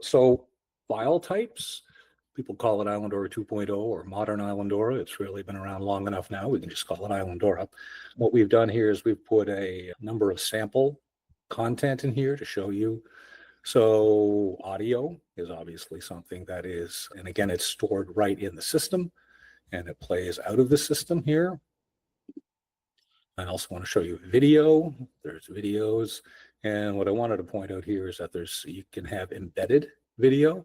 So file types, people call it Islandora 2.0 or modern Islandora. It's really been around long enough now. We can just call it Islandora. What we've done here is we've put a number of sample content in here to show you. So audio is obviously something that is, and again, it's stored right in the system and it plays out of the system here. I also want to show you video. There's videos. And what I wanted to point out here is that you can have embedded video.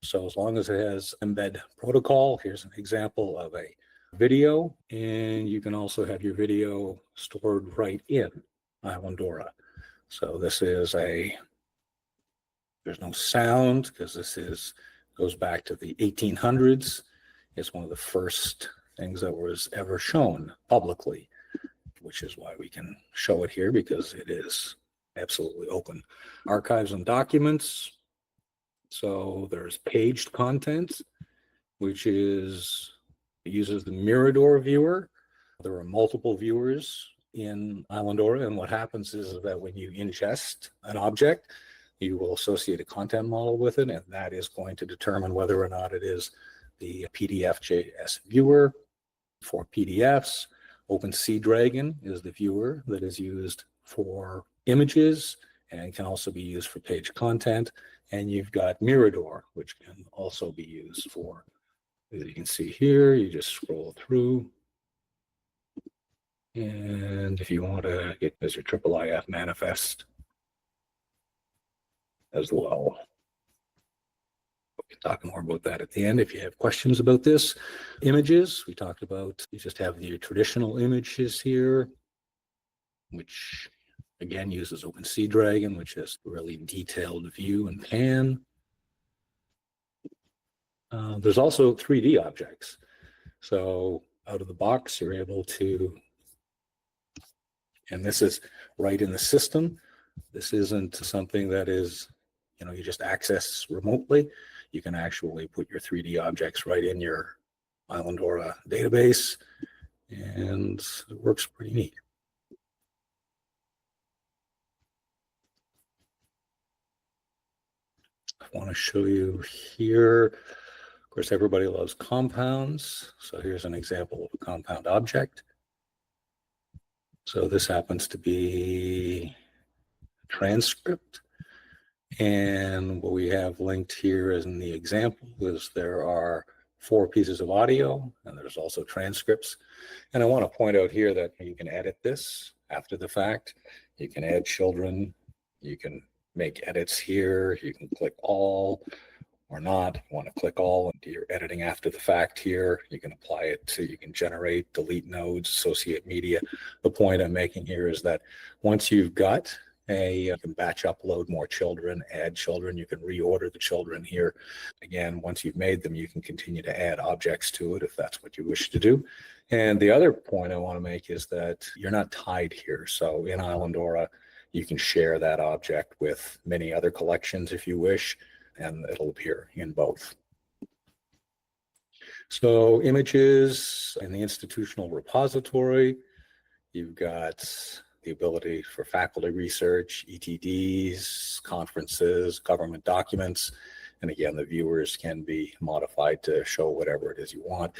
So as long as it has embed protocol, here's an example of a video. And you can also have your video stored right in Islandora. So this is there's no sound because goes back to the 1800s. It's one of the first things that was ever shown publicly, which is why we can show it here because it is absolutely open. Archives and documents. So there's paged content, which uses the Mirador viewer. There are multiple viewers in Islandora, and what happens is that when you ingest an object, you will associate a content model with it, and that is going to determine whether or not it is the PDF.js viewer for PDFs. OpenSeaDragon is the viewer that is used for images and can also be used for page content. And you've got Mirador, which can also be used for, as you can see here, you just scroll through. And if you want to get as your IIIF manifest as well. We can talk more about that at the end if you have questions about this. Images, we talked about, you just have your traditional images here, which again uses OpenSeaDragon, which is a really detailed view and pan. There's also 3D objects. So out of the box, you're able to, and this is right in the system. This isn't something that is, you just access remotely. You can actually put your 3D objects right in your Islandora database, and it works pretty neat. I want to show you here, of course, everybody loves compounds. So here's an example of a compound object. So this happens to be a transcript. And what we have linked here in the example is there are 4 pieces of audio, and there's also transcripts. And I want to point out here that you can edit this after the fact. You can add children. You can make edits here. You can click all or not. You want to click all and do your editing after the fact here. You can apply it to, you can generate, delete nodes, associate media. The point I'm making here is that once you've got you can batch upload more children, add children, you can reorder the children here. Again, once you've made them, you can continue to add objects to it if that's what you wish to do. And the other point I want to make is that you're not tied here. So in Islandora, you can share that object with many other collections if you wish, and it'll appear in both. So images in the institutional repository, you've got the ability for faculty research, ETDs, conferences, government documents. And again, the viewers can be modified to show whatever it is you want.